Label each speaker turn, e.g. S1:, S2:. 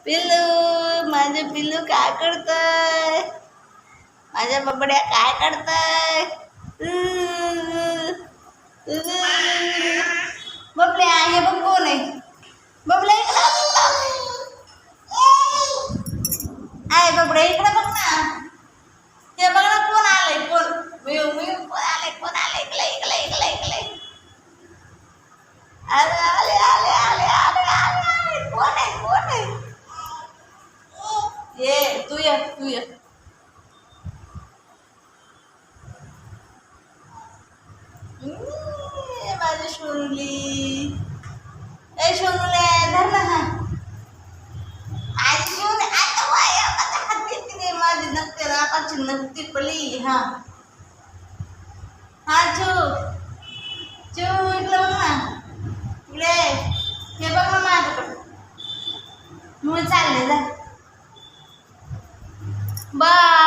S1: पिल्लू, माझे पिल्लू काय करतय? माझ्या बबड्या काय करतय? बबड्या, हे बघ कोण आहे? बबड्या आहे, बबड्या इकडे बघ ना. हे बघ ना, कोण आलंय? कोण मिळू मिळू कोण आलंय? कोण आलंय? इकडे इकडे इकडे इकडे. आले आले आले आले आले आले. कोण आहे? कोण आहे? ये तू ये तू ये. माझी शोनली. ए शोनले धर ना. हा माझी शोन आता वाया माझा हात देते नाही. माझी नक्की रापाची नक्की पली. हा हा चू चू इकडे बघ ना. इकडे हे बघ ना माझ्याकडे. मी चालले जा. बाय.